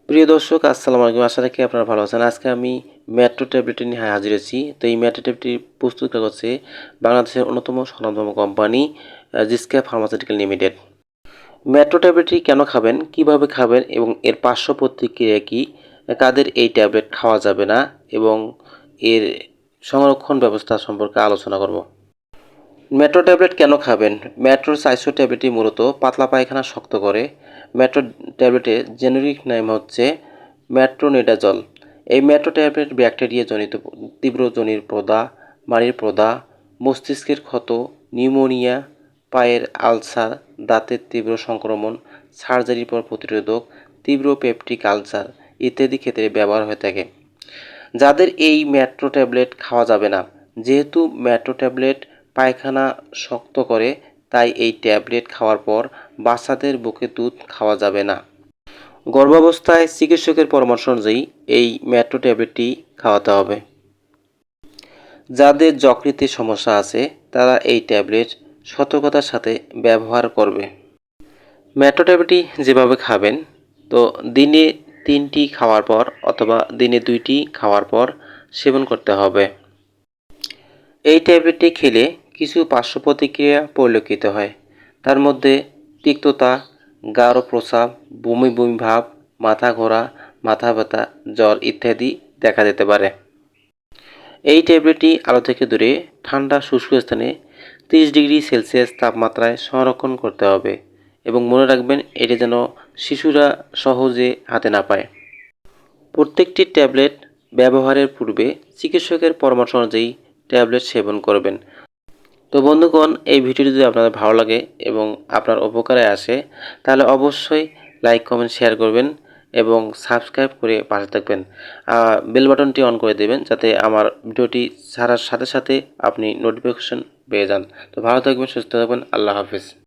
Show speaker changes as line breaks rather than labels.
প্রিয় দর্শক, আসসালামু আলাইকুম। আশা রাখি আপনারা ভালো আছেন। আজকে আমি মেট্রো ট্যাবলেট নিয়ে হাজির হয়েছি। তো এই মেট্রো ট্যাবলেটটি প্রস্তুত করছে বাংলাদেশের অন্যতম স্বনামধন্য company Ziska pharmaceutical limited. Metro ট্যাবলেটটি কেন খাবেন, কিভাবে খাবেন এবং এর পার্শ্ব প্রতিক্রিয়া কী, কাদের এই ট্যাবলেট খাওয়া যাবে না এবং এর সংরক্ষণ ব্যবস্থা সম্পর্কে আলোচনা করব। মেট্রো ট্যাবলেট কেন খাবেন? মেট্রোর সাইসো ট্যাবলেটটি মূলত পাতলা পায়খানা শক্ত করে। মেট্রো ট্যাবলেটের জেনেরিক নাম হচ্ছে মেট্রোনিডাজল। এই মেট্রো ট্যাবলেট ব্যাকটেরিয়া জনিত তীব্র যোনির প্রদাহ, মাড়ির প্রদাহ, মস্তিষ্কের ক্ষত, নিউমোনিয়া, পায়ের আলসার, দাঁতের তীব্র সংক্রমণ, সার্জারির পর প্রতিরোধক, তীব্র পেপটিক আলসার ইত্যাদি ক্ষেত্রে ব্যবহার হয়ে থাকে। যাদের এই মেট্রো ট্যাবলেট খাওয়া যাবে না, যেহেতু মেট্রো ট্যাবলেট পায়খানা শক্ত করে, তাই এই ট্যাবলেট খাওয়ার পর বাচ্চাদের বুকে দুধ খাওয়া যাবে না। গর্ভাবস্থায় চিকিৎসকের পরামর্শ অনুযায়ী এই মেট্রো ট্যাবলেটটি খাওয়াতে হবে। যাদের যকৃতের সমস্যা আছে তারা এই ট্যাবলেট সতর্কতার সাথে ব্যবহার করবে। মেট্রো ট্যাবলেটটি যেভাবে খাবেন, তো দিনে 3টি খাওয়ার পর অথবা দিনে 2টি খাওয়ার পর সেবন করতে হবে। এই ট্যাবলেটটি খেলে কিছু পার্শ্ব প্রতিক্রিয়া পরিলক্ষিত হয়। তার মধ্যে তিক্ততা, গাঢ় প্রস্রাব, বমি বমি ভাব, মাথা ঘোরা, মাথা ব্যথা, জ্বর ইত্যাদি দেখা দিতে পারে। এই ট্যাবলেটটি আলো থেকে দূরে ঠান্ডা শুষ্ক স্থানে 30 ডিগ্রি সেলসিয়াস তাপমাত্রায় সংরক্ষণ করতে হবে এবং মনে রাখবেন এটি যেন শিশুরা সহজে হাতে না পায়। প্রত্যেকটি ট্যাবলেট ব্যবহারের পূর্বে চিকিৎসকের পরামর্শ অনুযায়ী ট্যাবলেট সেবন করবেন। তো বন্ধুগণ, এই ভিডিওটি যদি আপনাদের ভালো লাগে এবং আপনার উপকারে আসে, তাহলে অবশ্যই লাইক কমেন্ট শেয়ার করবেন এবং সাবস্ক্রাইব করে পাশে থাকবেন। বেল বাটনটি অন করে দেবেন যাতে আমার ভিডিওটি ছাড়ার সাথে সাথে আপনি নোটিফিকেশন পেয়ে যান। তো ভালো থাকবেন, সুস্থ থাকবেন। আল্লাহ হাফিজ।